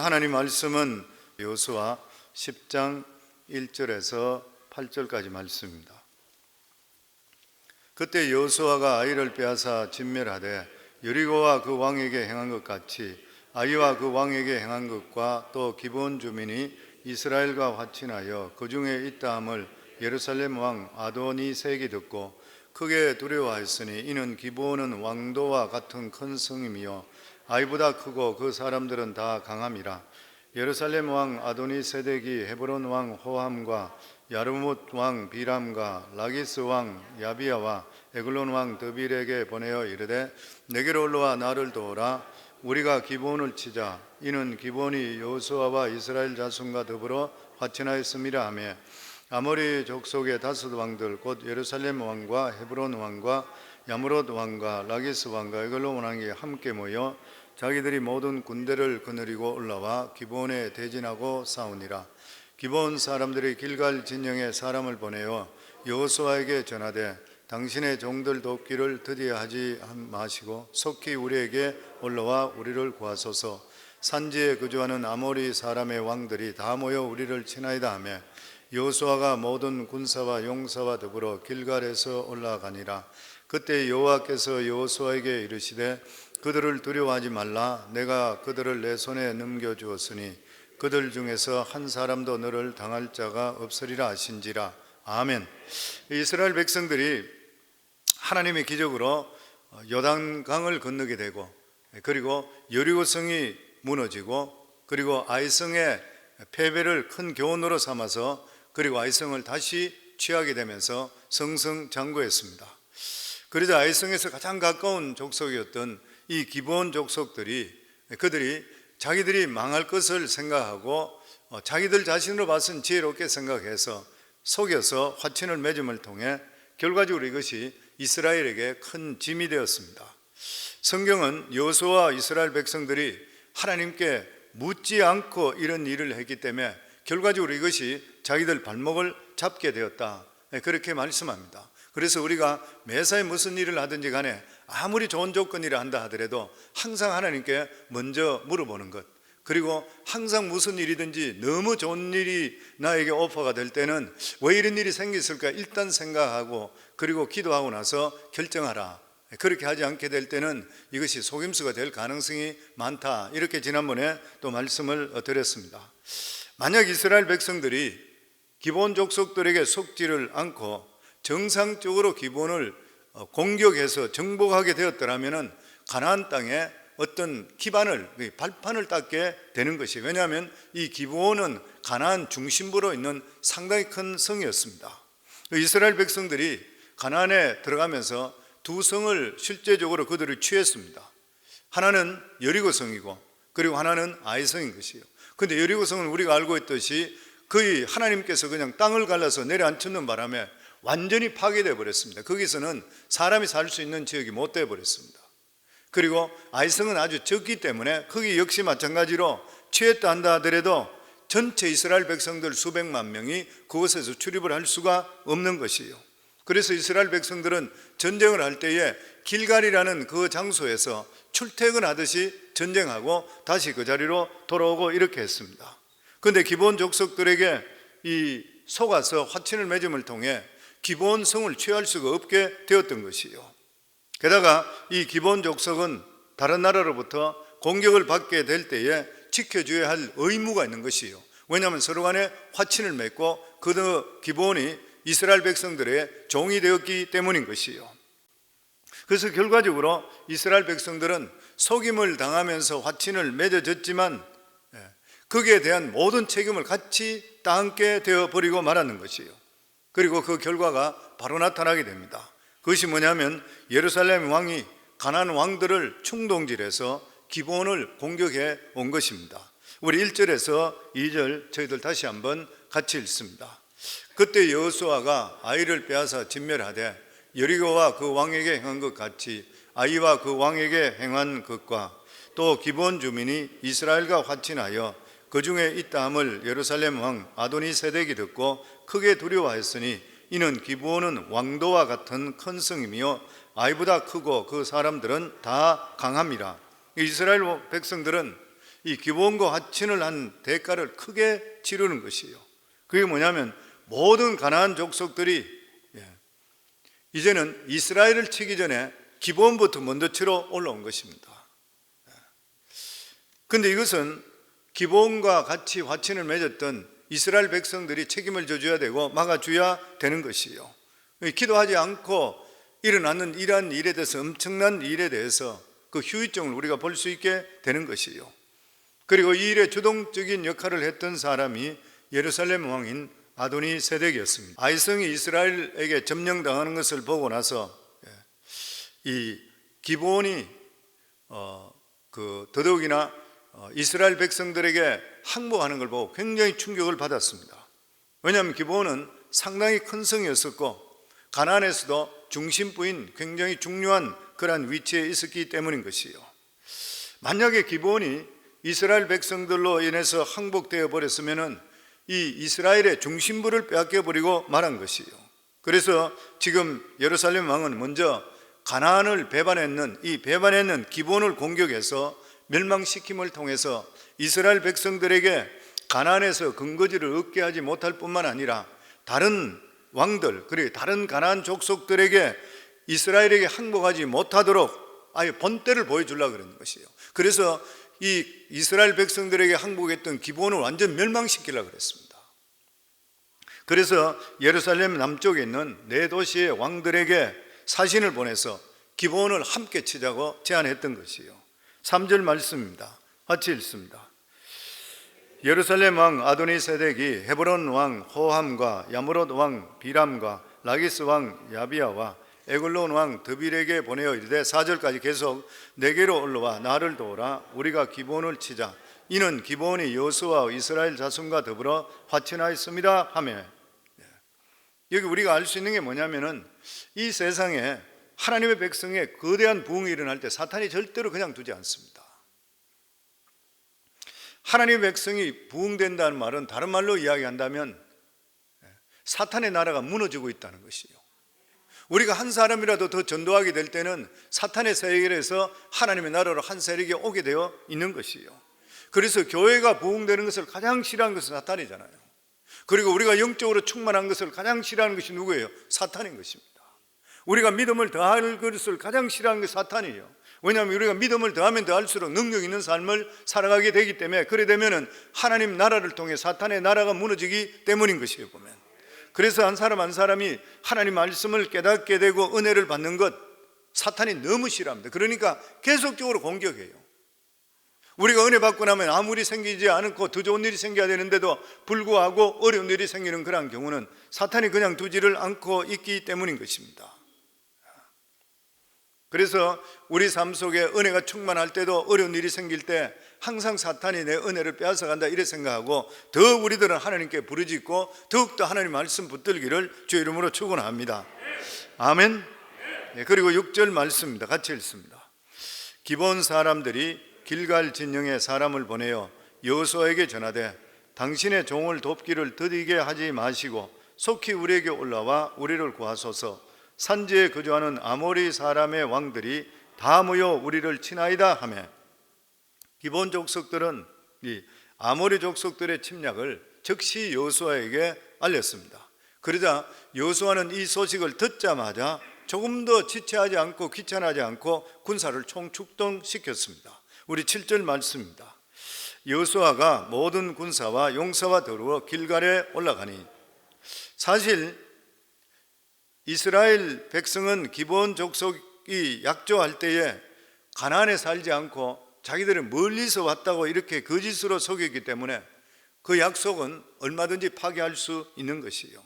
하나님 말씀은 여호수아 10장 1절에서 8절까지 말씀입니다. 그때 여호수아가 아이를 빼앗아 진멸하되 여리고와 그 왕에게 행한 것 같이 아이와 그 왕에게 행한 것과 또 기브온 주민이 이스라엘과 화친하여 그 중에 있다함을 예루살렘 왕 아도니색이 듣고 크게 두려워하였으니 이는 기브온은 왕도와 같은 큰 성임이요 아이보다 크고 그 사람들은 다 강함이라. 예루살렘 왕 아도니세덱이 헤브론 왕 호함과 야르뭇 왕 비람과 라기스 왕 야비야와 에글론 왕 드빌에게 보내어 이르되 내게로 올라와 나를 도우라. 우리가 기브온을 치자. 이는 기브온이 여호수아와 이스라엘 자손과 더불어 화친하였음이라 하며 아모리 족속의 다섯 왕들 곧 예루살렘 왕과 헤브론 왕과 야무롯 왕과 라기스 왕과 에글론 왕이 함께 모여 자기들이 모든 군대를 거느리고 올라와 기브온에 대진하고 싸우니라. 기브온 사람들이 길갈 진영에 사람을 보내어 여호수아에게 전하되 당신의 종들 돕기를 드디어 하지 마시고 속히 우리에게 올라와 우리를 구하소서. 산지에 거주하는 아모리 사람의 왕들이 다 모여 우리를 치나이다 하며 여호수아가 모든 군사와 용사와 더불어 길갈에서 올라가니라. 그때 여호와께서 여호수아에게 이르시되 그들을 두려워하지 말라. 내가 그들을 내 손에 넘겨주었으니 그들 중에서 한 사람도 너를 당할 자가 없으리라 하신지라. 아멘. 이스라엘 백성들이 하나님의 기적으로 요단강을 건너게 되고 그리고 여리고성이 무너지고 그리고 아이성의 패배를 큰 교훈으로 삼아서 그리고 아이성을 다시 취하게 되면서 승승장구했습니다. 그러자 아이성에서 가장 가까운 족속이었던 이 기브온 족속들이 그들이 자기들이 망할 것을 생각하고 자기들 자신으로 봐서는 지혜롭게 생각해서 속여서 화친을 맺음을 통해 결과적으로 이것이 이스라엘에게 큰 짐이 되었습니다. 성경은 여호수아와 이스라엘 백성들이 하나님께 묻지 않고 이런 일을 했기 때문에 결과적으로 이것이 자기들 발목을 잡게 되었다, 그렇게 말씀합니다. 그래서 우리가 매사에 무슨 일을 하든지 간에 아무리 좋은 조건이라 한다 하더라도 항상 하나님께 먼저 물어보는 것, 그리고 항상 무슨 일이든지 너무 좋은 일이 나에게 오퍼가 될 때는 왜 이런 일이 생겼을까 일단 생각하고 그리고 기도하고 나서 결정하라. 그렇게 하지 않게 될 때는 이것이 속임수가 될 가능성이 많다, 이렇게 지난번에 또 말씀을 드렸습니다. 만약 이스라엘 백성들이 기브온 족속들에게 속지를 않고 정상적으로 기브온을 공격해서 정복하게 되었더라면 가나안 땅에 어떤 기반을, 발판을 닦게 되는 것이, 왜냐하면 이 기브온은 가나안 중심부로 있는 상당히 큰 성이었습니다. 이스라엘 백성들이 가나안에 들어가면서 두 성을 실제적으로 그들을 취했습니다. 하나는 여리고성이고 그리고 하나는 아이성인 것이에요. 그런데 여리고성은 우리가 알고 있듯이 거의 하나님께서 그냥 땅을 갈라서 내려앉히는 바람에 완전히 파괴되어 버렸습니다. 거기서는 사람이 살 수 있는 지역이 못 되어 버렸습니다. 그리고 아이성은 아주 적기 때문에 거기 역시 마찬가지로 취했다 한다 하더라도 전체 이스라엘 백성들 수백만 명이 그곳에서 출입을 할 수가 없는 것이에요. 그래서 이스라엘 백성들은 전쟁을 할 때에 길갈이라는 그 장소에서 출퇴근하듯이 전쟁하고 다시 그 자리로 돌아오고 이렇게 했습니다. 그런데 기브온 족속들에게 이 속아서 화친을 맺음을 통해 기브온 성을 취할 수가 없게 되었던 것이요. 게다가 이 기브온 족속은 다른 나라로부터 공격을 받게 될 때에 지켜줘야 할 의무가 있는 것이요. 왜냐하면 서로 간에 화친을 맺고 그 기브온이 이스라엘 백성들의 종이 되었기 때문인 것이요. 그래서 결과적으로 이스라엘 백성들은 속임을 당하면서 화친을 맺어졌지만 거기에 대한 모든 책임을 같이 따앉게 되어버리고 말았는 것이요. 그리고 그 결과가 바로 나타나게 됩니다. 그것이 뭐냐면 예루살렘 왕이 가나안 왕들을 충동질해서 기브온을 공격해 온 것입니다. 우리 1절에서 2절 저희들 다시 한번 같이 읽습니다. 그때 여호수아가 아이를 빼앗아 진멸하되 여리고와 그 왕에게 행한 것 같이 아이와 그 왕에게 행한 것과 또 기브온 주민이 이스라엘과 화친하여 그 중에 있다함을 예루살렘 왕 아도니세덱이 듣고 크게 두려워하였으니 이는 기브온은 왕도와 같은 큰 성이며 아이보다 크고 그 사람들은 다 강함이라. 이스라엘 백성들은 이 기본과 화친을 한 대가를 크게 치르는 것이요. 그게 뭐냐면 모든 가나안 족속들이 이제는 이스라엘을 치기 전에 기본부터 먼저 치러 올라온 것입니다. 그런데 이것은 기본과 같이 화친을 맺었던 이스라엘 백성들이 책임을 져줘야 되고 막아줘야 되는 것이요. 기도하지 않고 일어나는 이러한 일에 대해서, 엄청난 일에 대해서 그 후유증을 우리가 볼 수 있게 되는 것이요. 그리고 이 일에 주동적인 역할을 했던 사람이 예루살렘 왕인 아도니 세덱이었습니다. 아이성이 이스라엘에게 점령당하는 것을 보고 나서 이 기브온이 더더욱이나 이스라엘 백성들에게 항복하는 걸 보고 굉장히 충격을 받았습니다. 왜냐하면 기브온은 상당히 큰 성이었었고 가나안에서도 중심부인 굉장히 중요한 그러한 위치에 있었기 때문인 것이요. 만약에 기브온이 이스라엘 백성들로 인해서 항복되어 버렸으면은 이 이스라엘의 중심부를 빼앗겨 버리고 말한 것이요. 그래서 지금 예루살렘 왕은 먼저 가나안을 배반했는 기브온을 공격해서 멸망시킴을 통해서 이스라엘 백성들에게 가나안에서 근거지를 얻게 하지 못할 뿐만 아니라 다른 왕들, 그리고 다른 가나안 족속들에게 이스라엘에게 항복하지 못하도록 아예 본때를 보여주려고 그러는 것이에요. 그래서 이 이스라엘 백성들에게 항복했던 기브온을 완전 멸망시키려고 그랬습니다. 그래서 예루살렘 남쪽에 있는 네 도시의 왕들에게 사신을 보내서 기브온을 함께 치자고 제안했던 것이에요. 3절 말씀입니다. 같이 읽습니다. 예루살렘 왕 아도니 세덱이 헤브론 왕 호함과 야무롯 왕 비람과 라기스 왕 야비야와 에글론 왕 드빌에게 보내어 이르되, 4절까지 계속 내게로 올라와 나를 도우라. 우리가 기브온을 치자. 이는 기브온이 여호수아와 이스라엘 자손과 더불어 화친하였습니다 하며, 여기 우리가 알 수 있는 게 뭐냐면은 이 세상에 하나님의 백성의 거대한 부흥이 일어날 때 사탄이 절대로 그냥 두지 않습니다. 하나님의 백성이 부흥된다는 말은 다른 말로 이야기한다면 사탄의 나라가 무너지고 있다는 것이요. 우리가 한 사람이라도 더 전도하게 될 때는 사탄의 세력에서 하나님의 나라로 한 세력이 오게 되어 있는 것이요. 그래서 교회가 부흥되는 것을 가장 싫어하는 것은 사탄이잖아요. 그리고 우리가 영적으로 충만한 것을 가장 싫어하는 것이 누구예요? 사탄인 것입니다. 우리가 믿음을 더할 것을 가장 싫어하는 것이 사탄이에요. 왜냐하면 우리가 믿음을 더하면 더할수록 능력 있는 삶을 살아가게 되기 때문에, 그래 되면은 하나님 나라를 통해 사탄의 나라가 무너지기 때문인 것이에요. 보면 그래서 한 사람 한 사람이 하나님 말씀을 깨닫게 되고 은혜를 받는 것, 사탄이 너무 싫어합니다. 그러니까 계속적으로 공격해요. 우리가 은혜 받고 나면 아무리 생기지 않고 더 좋은 일이 생겨야 되는데도 불구하고 어려운 일이 생기는 그런 경우는 사탄이 그냥 두지를 않고 있기 때문인 것입니다. 그래서 우리 삶 속에 은혜가 충만할 때도 어려운 일이 생길 때 항상 사탄이 내 은혜를 빼앗아간다 이래 생각하고 더 우리들은 하나님께 부르짖고 더욱더 하나님 말씀 붙들기를 주의 이름으로 축원합니다. 아멘. 그리고 6절 말씀입니다. 같이 읽습니다. 기브온 사람들이 길갈 진영에 사람을 보내어 여호수아에게 전하되, 당신의 종을 돕기를 더디게 하지 마시고 속히 우리에게 올라와 우리를 구하소서. 산지에 거주하는 아모리 사람의 왕들이 다 모여 우리를 치나이다 하며, 기브온 족속들은 이 아모리 족속들의 침략을 즉시 여호수아에게 알렸습니다. 그러자 여호수아는 이 소식을 듣자마자 조금 더 지체하지 않고 귀찮아하지 않고 군사를 총출동시켰습니다. 우리 7절 말씀입니다. 여호수아가 모든 군사와 용사와 더불어 길갈에 올라가니, 사실 이스라엘 백성은 기브온 족속이 약조할 때에 가나안에 살지 않고 자기들은 멀리서 왔다고 이렇게 거짓으로 속였기 때문에 그 약속은 얼마든지 파기할 수 있는 것이에요.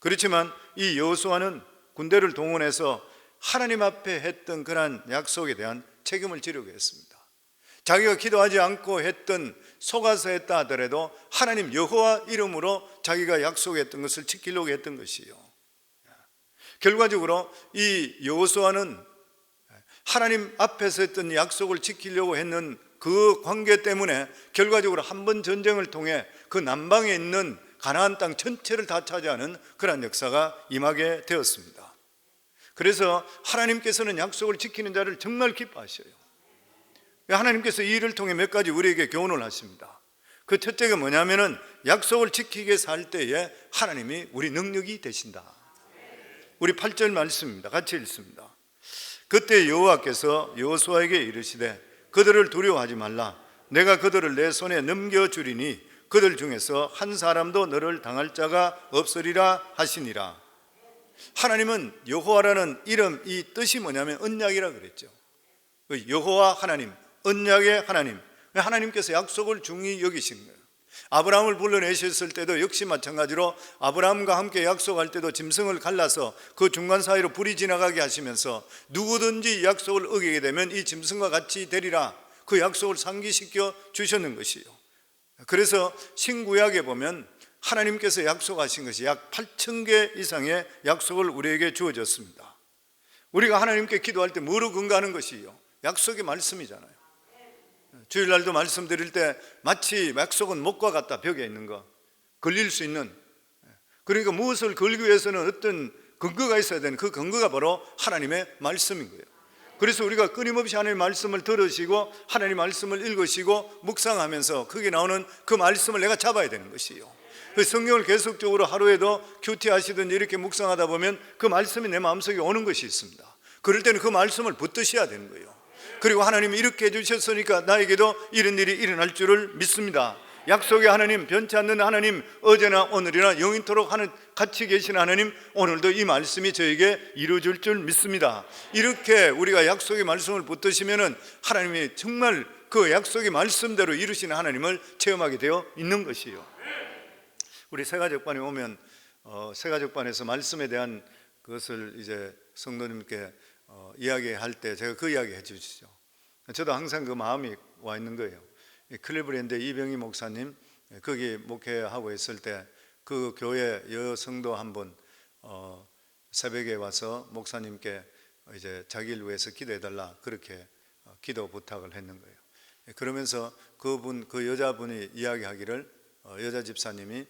그렇지만 이 여호수아는 군대를 동원해서 하나님 앞에 했던 그러한 약속에 대한 책임을 지려고 했습니다. 자기가 기도하지 않고 했던, 속아서 했다 하더라도 하나님 여호와 이름으로 자기가 약속했던 것을 지키려고 했던 것이요. 결과적으로 이 여호수아는 하나님 앞에서 했던 약속을 지키려고 했는 그 관계 때문에 결과적으로 한 번 전쟁을 통해 그 남방에 있는 가나안 땅 전체를 다 차지하는 그런 역사가 임하게 되었습니다. 그래서 하나님께서는 약속을 지키는 자를 정말 기뻐하셔요. 하나님께서 이 일을 통해 몇 가지 우리에게 교훈을 하십니다. 그 첫째가 뭐냐면은 약속을 지키게 살 때에 하나님이 우리 능력이 되신다. 우리 8절 말씀입니다. 같이 읽습니다. 그때 여호와께서 여호수아에게 이르시되 그들을 두려워하지 말라. 내가 그들을 내 손에 넘겨주리니 그들 중에서 한 사람도 너를 당할 자가 없으리라 하시니라. 하나님은 여호와라는 이름, 이 뜻이 뭐냐면 언약이라 그랬죠. 여호와 하나님, 언약의 하나님. 하나님께서 약속을 중히 여기신 거예요. 아브라함을 불러내셨을 때도 역시 마찬가지로 아브라함과 함께 약속할 때도 짐승을 갈라서 그 중간 사이로 불이 지나가게 하시면서 누구든지 약속을 어기게 되면 이 짐승과 같이 되리라, 그 약속을 상기시켜 주셨는 것이요. 그래서 신구약에 보면 하나님께서 약속하신 것이 약 8,000개 이상의 약속을 우리에게 주어졌습니다. 우리가 하나님께 기도할 때 뭐로 근거하는 것이요? 약속의 말씀이잖아요. 주일날도 말씀드릴 때 마치 약속은 목과 같다. 벽에 있는 거, 걸릴 수 있는. 그러니까 무엇을 걸기 위해서는 어떤 근거가 있어야 되는, 그 근거가 바로 하나님의 말씀인 거예요. 그래서 우리가 끊임없이 하나님의 말씀을 들으시고 하나님의 말씀을 읽으시고 묵상하면서 거기에 나오는 그 말씀을 내가 잡아야 되는 것이에요. 그 성경을 계속적으로 하루에도 큐티하시든지 이렇게 묵상하다 보면 그 말씀이 내 마음속에 오는 것이 있습니다. 그럴 때는 그 말씀을 붙드셔야 되는 거예요. 그리고 하나님이 이렇게 해주셨으니까 나에게도 이런 일이 일어날 줄을 믿습니다. 약속의 하나님, 변치 않는 하나님, 어제나 오늘이나 영원토록 같이 계신 하나님, 오늘도 이 말씀이 저에게 이루어질 줄 믿습니다. 이렇게 우리가 약속의 말씀을 붙드시면은 하나님이 정말 그 약속의 말씀대로 이루시는 하나님을 체험하게 되어 있는 것이에요. 우리 새가족반에 오면 새가족반에서 말씀에 대한 그것을 이제 성도님께 이야기할 때 제가 그 이야기 해주시죠. 저도 항상 그 마음이 와 있는 거예요. 클리브랜드 이병희 목사님 거기 목회하고 있을 때 그 교회 여성도 한 분 새벽에 와서 목사님께 이제 자기를 위해서 기도해달라 그렇게 기도 부탁을 했는 거예요. 그러면서 그 여자분이 이야기하기를 여자 집사님이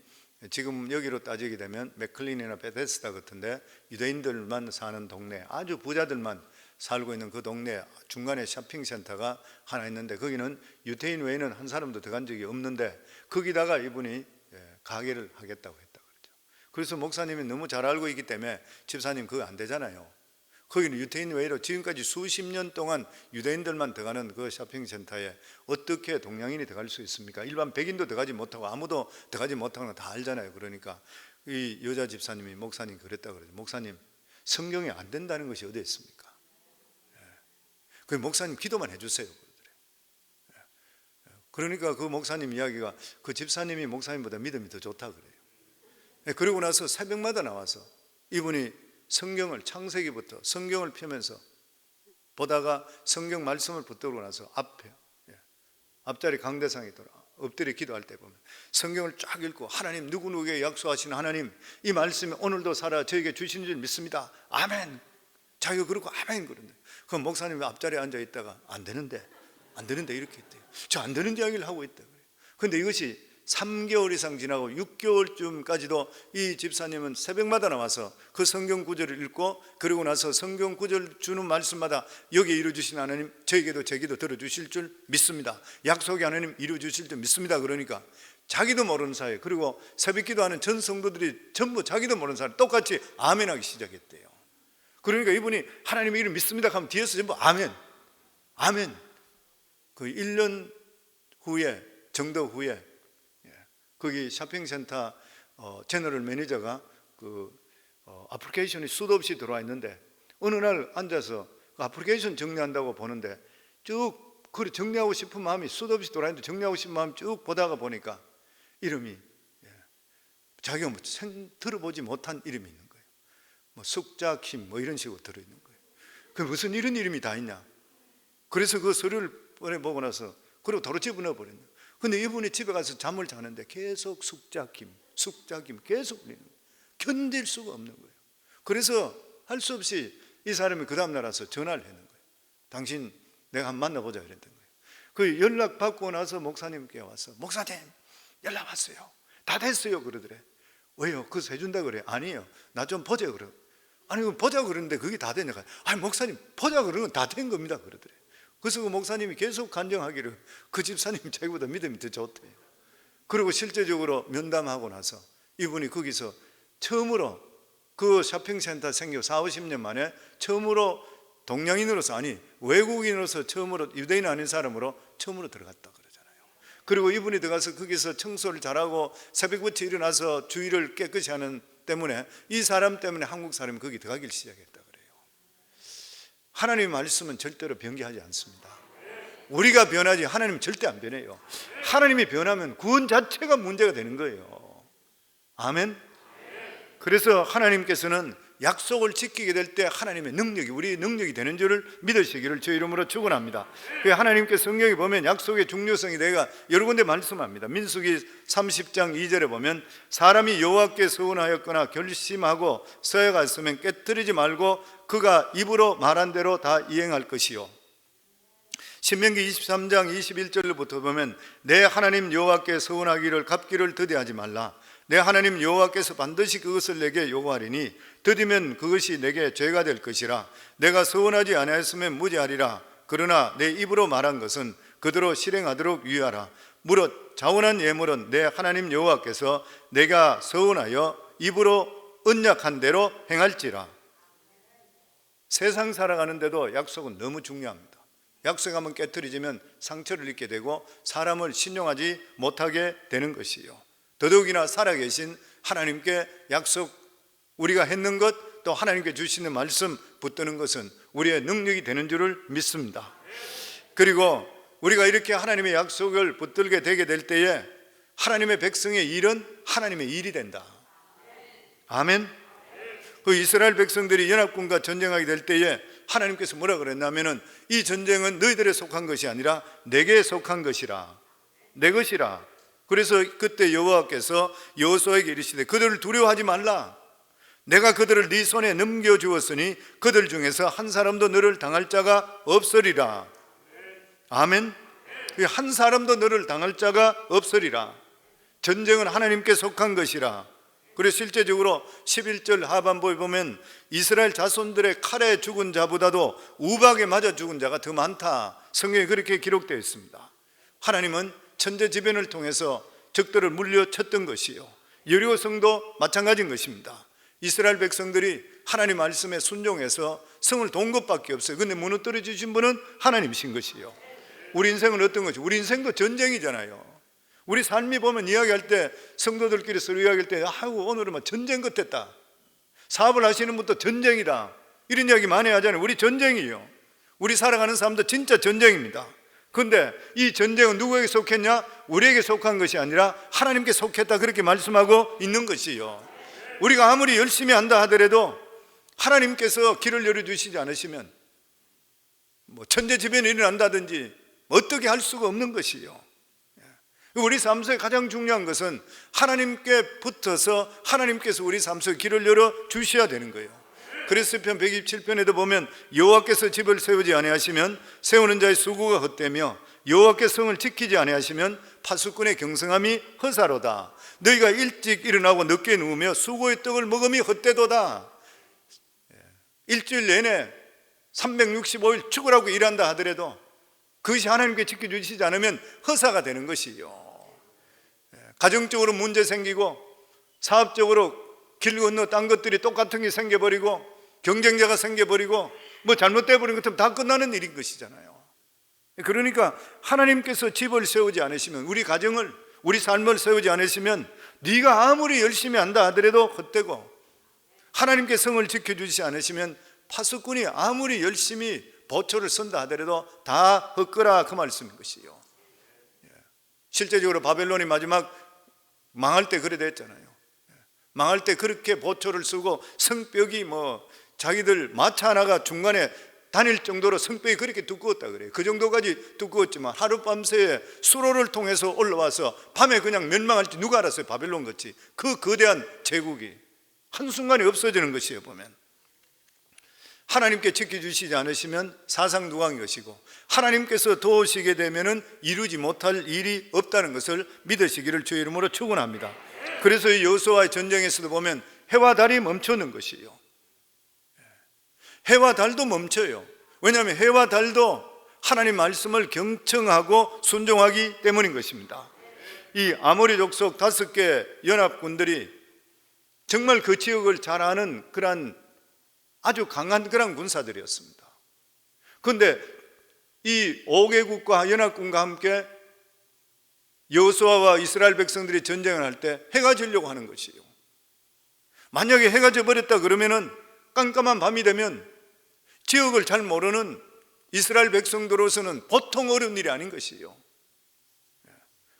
지금 여기로 따지게 되면 맥클린이나 베데스다 같은데 유대인들만 사는 동네, 아주 부자들만 살고 있는 그 동네 중간에 쇼핑센터가 하나 있는데 거기는 유대인 외에는 한 사람도 들어간 적이 없는데 거기다가 이분이 가게를 하겠다고 했다 그러죠. 그래서 목사님이 너무 잘 알고 있기 때문에 집사님 그거 안 되잖아요. 거기는 유대인 외로 지금까지 수십 년 동안 유대인들만 들어가는 그 쇼핑센터에 어떻게 동양인이 들어갈 수 있습니까? 일반 백인도 들어가지 못하고 아무도 들어가지 못하는 거 다 알잖아요. 그러니까 이 여자 집사님이 목사님 그랬다 그러죠. 목사님 성경에 안 된다는 것이 어디 있습니까? 그 목사님 기도만 해주세요. 그러니까 그 목사님 이야기가 그 집사님이 목사님보다 믿음이 더 좋다 그래요. 그러고 나서 새벽마다 나와서 이분이 성경을 창세기부터 성경을 펴면서 보다가 성경 말씀을 붙들고 나서 앞자리 강대상이 돌아 엎드려 기도할 때 보면 성경을 쫙 읽고 하나님 누구누구에게 약속하시는 하나님 이 말씀이 오늘도 살아 저에게 주신 줄 믿습니다. 아멘. 자기가 그러고 아멘 그런데 그 목사님이 앞자리에 앉아 있다가 안 되는데 이렇게 했대요. 저 안 되는 이야기를 하고 있다 그래요. 그런데 이것이 3개월 이상 지나고 6개월쯤까지도 이 집사님은 새벽마다 나와서 그 성경 구절을 읽고 그러고 나서 성경 구절 주는 말씀마다 여기에 이루어주신 하나님 저에게도 제 기도 들어주실 줄 믿습니다. 약속의 하나님 이루어주실 줄 믿습니다. 그러니까 자기도 모르는 사이에 그리고 새벽 기도하는 전 성도들이 전부 자기도 모르는 사이에 똑같이 아멘하기 시작했대요. 그러니까 이분이 하나님의 이름 믿습니다 하면 뒤에서 전부 아멘 그 1년 후에 정도 후에 거기 쇼핑센터 제너럴 매니저가 그 애플리케이션이 수도 없이 들어와 있는데 어느 날 앉아서 그 애플리케이션 정리한다고 보는데 쭉 그걸 정리하고 싶은 마음이 수도 없이 들어와 있는데 정리하고 싶은 마음이 쭉 보다가 보니까 이름이 자기가 뭐 들어보지 못한 이름이 있는 거예요. 뭐 숙자킴 뭐 이런 식으로 들어있는 거예요. 그 무슨 이런 이름이 다 있냐. 그래서 그 서류를 보내보고 나서 그리고 도로 집어넣어 버렸네. 근데 이분이 집에 가서 잠을 자는데 계속 숙자김 계속 울리는 거예요. 견딜 수가 없는 거예요. 그래서 할 수 없이 이 사람이 그 다음날 와서 전화를 했는 거예요. 당신 내가 한번 만나보자 그랬던 거예요. 그 연락 받고 나서 목사님께 와서 목사님 연락 왔어요. 다 됐어요 그러더래. 왜요? 그래서 해준다 그래. 아니에요. 나 좀 보자 그래. 아니 보자 그러는데 그게 다 되냐. 아니 목사님 보자 그러는 건 다 된 겁니다 그러더래. 그래서 그 목사님이 계속 간증하기를 그 집사님이 자기보다 믿음이 더 좋대요. 그리고 실제적으로 면담하고 나서 이분이 거기서 처음으로 그 쇼핑센터 생겨 40-50년 만에 처음으로 동양인으로서, 아니 외국인으로서 처음으로, 유대인 아닌 사람으로 처음으로 들어갔다 그러잖아요. 그리고 이분이 들어가서 거기서 청소를 잘하고 새벽부터 일어나서 주위를 깨끗이 하는 때문에 이 사람 때문에 한국 사람이 거기 들어가기 시작했다 그래요. 하나님의 말씀은 절대로 변개하지 않습니다. 우리가 변하지 하나님은 절대 안 변해요. 하나님이 변하면 구원 자체가 문제가 되는 거예요. 아멘. 그래서 하나님께서는 약속을 지키게 될 때 하나님의 능력이 우리의 능력이 되는 줄을 믿으시기를 주 이름으로 축원합니다. 하나님께 성경에 보면 약속의 중요성이 내가 여러 군데 말씀합니다. 민수기 30장 2절에 보면 사람이 여호와께 서원하였거나 결심하고 서약하였으면 깨뜨리지 말고 그가 입으로 말한 대로 다 이행할 것이요. 신명기 23장 21절부터 보면 내 하나님 여호와께 서원하기를 갚기를 더디하지 말라. 내 하나님 여호와께서 반드시 그것을 내게 요구하리니 더디면 그것이 내게 죄가 될 것이라. 내가 서원하지 아니하였으면 무죄하리라. 그러나 내 입으로 말한 것은 그대로 실행하도록 유의하라. 무릇 자원한 예물은 내 하나님 여호와께서 내가 서원하여 입으로 언약한 대로 행할지라. 세상 살아가는데도 약속은 너무 중요합니다. 약속 한번 깨트리지면 상처를 입게 되고 사람을 신용하지 못하게 되는 것이요. 더더욱이나 살아계신 하나님께 약속, 우리가 했는 것, 또 하나님께 주시는 말씀 붙드는 것은 우리의 능력이 되는 줄을 믿습니다. 그리고 우리가 이렇게 하나님의 약속을 붙들게 되게 될 때에 하나님의 백성의 일은 하나님의 일이 된다. 아멘. 그 이스라엘 백성들이 연합군과 전쟁하게 될 때에 하나님께서 뭐라 그랬냐면은 이 전쟁은 너희들에 속한 것이 아니라 내게 속한 것이라, 내 것이라. 그래서 그때 여호와께서 여호수아에게 이르시되 그들을 두려워하지 말라. 내가 그들을 네 손에 넘겨주었으니 그들 중에서 한 사람도 너를 당할 자가 없으리라. 아멘. 한 사람도 너를 당할 자가 없으리라. 전쟁은 하나님께 속한 것이라. 그래서 실제적으로 11절 하반부에 보면 이스라엘 자손들의 칼에 죽은 자보다도 우박에 맞아 죽은 자가 더 많다. 성경에 그렇게 기록되어 있습니다. 하나님은 천재지변을 통해서 적들을 물려쳤던 것이요, 여리고 성도 마찬가지인 것입니다. 이스라엘 백성들이 하나님 말씀에 순종해서 성을 돈 것밖에 없어요. 그런데 무너뜨려 주신 분은 하나님이신 것이요. 우리 인생은 어떤 것이? 우리 인생도 전쟁이잖아요. 우리 삶이 보면 이야기할 때 성도들끼리 서로 이야기할 때 아이고 오늘은 막 전쟁 같았다, 사업을 하시는 분도 전쟁이다, 이런 이야기 많이 하잖아요. 우리 전쟁이요. 우리 살아가는 삶도 진짜 전쟁입니다. 그런데 이 전쟁은 누구에게 속했냐? 우리에게 속한 것이 아니라 하나님께 속했다, 그렇게 말씀하고 있는 것이요. 우리가 아무리 열심히 한다 하더라도 하나님께서 길을 열어주시지 않으시면 뭐 천재지변이 일어난다든지 어떻게 할 수가 없는 것이요. 우리 삶 속에 가장 중요한 것은 하나님께 붙어서 하나님께서 우리 삶 속에 길을 열어 주셔야 되는 거예요. 그래서 시편 127편에도 보면 여호와께서 집을 세우지 아니하시면 세우는 자의 수고가 헛되며 여호와께서 성을 지키지 아니하시면 파수꾼의 경성함이 허사로다. 너희가 일찍 일어나고 늦게 누우며 수고의 떡을 먹음이 헛되도다. 일주일 내내 365일 죽으라고 일한다 하더라도 그것이 하나님께 지켜주시지 않으면 허사가 되는 것이요. 가정적으로 문제 생기고 사업적으로 길 건너 딴 것들이 똑같은 게 생겨버리고 경쟁자가 생겨버리고 뭐 잘못돼 버린 것처럼 다 끝나는 일인 것이잖아요. 그러니까 하나님께서 집을 세우지 않으시면, 우리 가정을, 우리 삶을 세우지 않으시면 네가 아무리 열심히 한다 하더라도 헛되고, 하나님께 성을 지켜주시지 않으시면 파수꾼이 아무리 열심히 보초를 선다 하더라도 다 헛거라, 그 말씀인 것이요. 실제적으로 바벨론이 마지막 망할 때 그래 됐잖아요. 망할 때 그렇게 보초를 쓰고 성벽이 뭐 자기들 마차 하나가 중간에 다닐 정도로 성벽이 그렇게 두꺼웠다 그래요. 그 정도까지 두꺼웠지만 하룻밤새 수로를 통해서 올라와서 밤에 그냥 멸망할지 누가 알았어요. 바벨론 같이 그 거대한 제국이 한순간에 없어지는 것이에요. 보면 하나님께 지켜주시지 않으시면 사상누강인 것이고, 하나님께서 도우시게 되면 이루지 못할 일이 없다는 것을 믿으시기를 주의 이름으로 축원합니다. 그래서 이 여호수아의 전쟁에서도 보면 해와 달이 멈추는 것이에요. 해와 달도 멈춰요. 왜냐하면 해와 달도 하나님 말씀을 경청하고 순종하기 때문인 것입니다. 이 아모리 족속 5개 연합군들이 정말 그 지역을 잘 아는 그런 아주 강한 그런 군사들이었습니다. 그런데 이 5개국과 연합군과 함께 여호수아와 이스라엘 백성들이 전쟁을 할 때 해가 지려고 하는 것이에요. 만약에 해가 져버렸다 그러면은 깜깜한 밤이 되면 지역을 잘 모르는 이스라엘 백성들로서는 보통 어려운 일이 아닌 것이에요.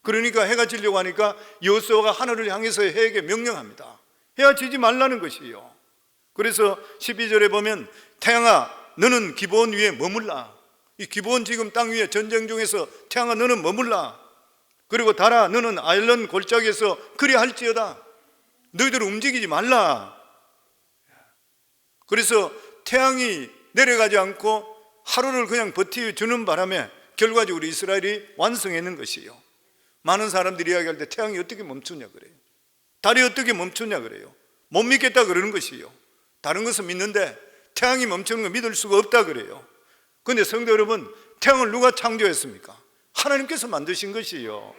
그러니까 해가 지려고 하니까 여호수아가 하늘을 향해서 해에게 명령합니다. 해가 지지 말라는 것이에요. 그래서 12절에 보면 태양아 너는 기브온 위에 머물라. 이 기브온 지금 땅 위에 전쟁 중에서 태양아 너는 머물라. 그리고 달아 너는 아일론 골짜기에서 그리할지어다. 너희들 움직이지 말라. 그래서 태양이 내려가지 않고 하루를 그냥 버텨주는 바람에 결과적으로 이스라엘이 완성했는 것이에요. 많은 사람들이 이야기할 때 태양이 어떻게 멈추냐 그래요. 달이 어떻게 멈추냐 그래요. 못 믿겠다 그러는 것이에요. 다른 것은 믿는데 태양이 멈추는 거 믿을 수가 없다 그래요. 그런데 성도 여러분, 태양을 누가 창조했습니까? 하나님께서 만드신 것이에요.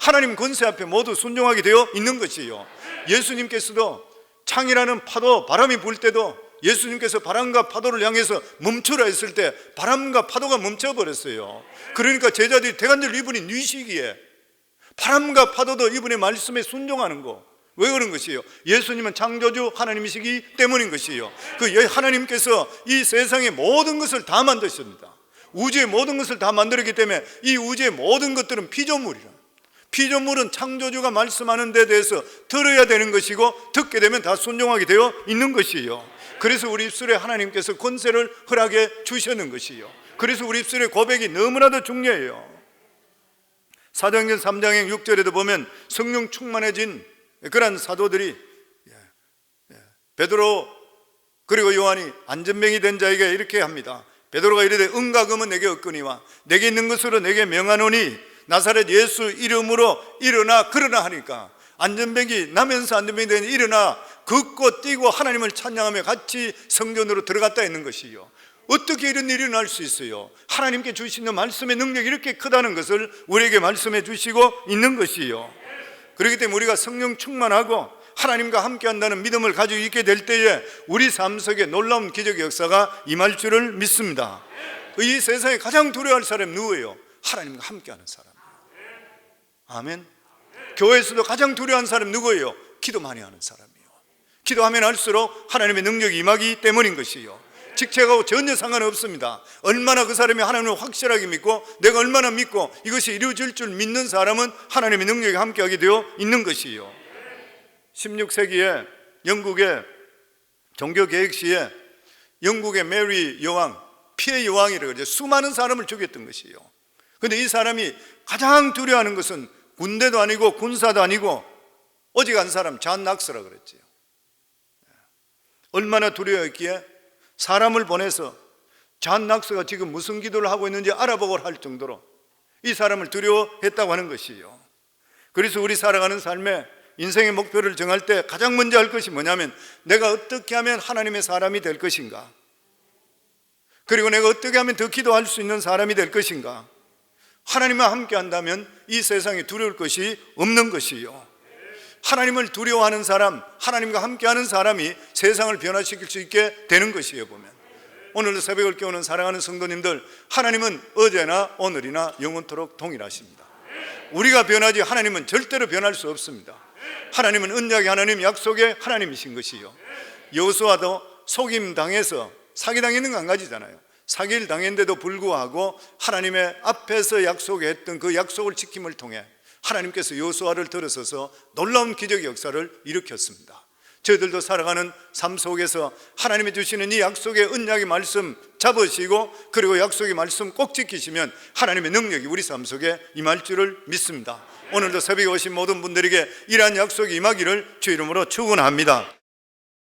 하나님 권세 앞에 모두 순종하게 되어 있는 것이에요. 예수님께서도 창이라는 파도, 바람이 불 때도 예수님께서 바람과 파도를 향해서 멈추라 했을 때 바람과 파도가 멈춰버렸어요. 그러니까 제자들이 대간절 이분이 뉘시기에 바람과 파도도 이분의 말씀에 순종하는 거. 왜 그런 것이에요? 예수님은 창조주 하나님이시기 때문인 것이에요. 그 하나님께서 이 세상의 모든 것을 다 만드셨습니다. 우주의 모든 것을 다 만들었기 때문에 이 우주의 모든 것들은 피조물이라. 피조물은 창조주가 말씀하는 데 대해서 들어야 되는 것이고 듣게 되면 다 순종하게 되어 있는 것이에요. 그래서 우리 입술에 하나님께서 권세를 허락해 주셨는 것이에요. 그래서 우리 입술의 고백이 너무나도 중요해요. 사도행전 3장 6절에도 보면 성령 충만해진 그런 사도들이 베드로 그리고 요한이 안전병이 된 자에게 이렇게 합니다. 베드로가 이르되 은과 금은 내게 없거니와 내게 있는 것으로 내게 명하노니 나사렛 예수 이름으로 일어나 걸으라 하니까 안전병이 나면서 안전병이 되니 일어나 걷고 뛰고 하나님을 찬양하며 같이 성전으로 들어갔다 했는 것이요. 어떻게 이런 일이 일어날 수 있어요? 하나님께 주시는 말씀의 능력이 이렇게 크다는 것을 우리에게 말씀해 주시고 있는 것이요. 그렇기 때문에 우리가 성령 충만하고 하나님과 함께한다는 믿음을 가지고 있게 될 때에 우리 삶 속에 놀라운 기적의 역사가 임할 줄을 믿습니다. 이 세상에 가장 두려워할 사람이 누구예요? 하나님과 함께하는 사람이에요. 아멘. 교회에서도 가장 두려워하는 사람이 누구예요? 기도 많이 하는 사람이에요. 기도하면 할수록 하나님의 능력이 임하기 때문인 것이에요. 직책하고 전혀 상관없습니다. 얼마나 그 사람이 하나님을 확실하게 믿고 내가 얼마나 믿고 이것이 이루어질 줄 믿는 사람은 하나님의 능력이 함께하게 되어 있는 것이에요. 16세기에 영국의 종교개혁시에 영국의 메리 여왕, 피해 여왕이라고 그러죠. 수많은 사람을 죽였던 것이에요. 그런데 이 사람이 가장 두려워하는 것은 군대도 아니고 군사도 아니고 오직 한 사람, 잔 낙스라 그랬죠. 얼마나 두려워했기에 사람을 보내서 잔 낙스가 지금 무슨 기도를 하고 있는지 알아보고 할 정도로 이 사람을 두려워했다고 하는 것이에요. 그래서 우리 살아가는 삶에 인생의 목표를 정할 때 가장 먼저 할 것이 뭐냐면 내가 어떻게 하면 하나님의 사람이 될 것인가, 그리고 내가 어떻게 하면 더 기도할 수 있는 사람이 될 것인가. 하나님과 함께 한다면 이 세상에 두려울 것이 없는 것이에요. 하나님을 두려워하는 사람, 하나님과 함께하는 사람이 세상을 변화시킬 수 있게 되는 것이에요. 보면 오늘도 새벽을 깨우는 사랑하는 성도님들, 하나님은 어제나 오늘이나 영원토록 동일하십니다. 우리가 변하지 하나님은 절대로 변할 수 없습니다. 하나님은 언약의 하나님, 약속의 하나님이신 것이요. 여호수아도 속임당해서 사기당했는 거 한 가지잖아요. 사기를 당했는데도 불구하고 하나님의 앞에서 약속했던 그 약속을 지킴을 통해 하나님께서 여호수아를 들어서서 놀라운 기적의 역사를 일으켰습니다. 저희들도 살아가는 삶 속에서 하나님이 주시는 이 약속의 언약의 말씀 잡으시고 그리고 약속의 말씀 꼭 지키시면 하나님의 능력이 우리 삶 속에 임할 줄을 믿습니다. 오늘도 새벽에 오신 모든 분들에게 이러한 약속이 임하기를 주 이름으로 축원합니다.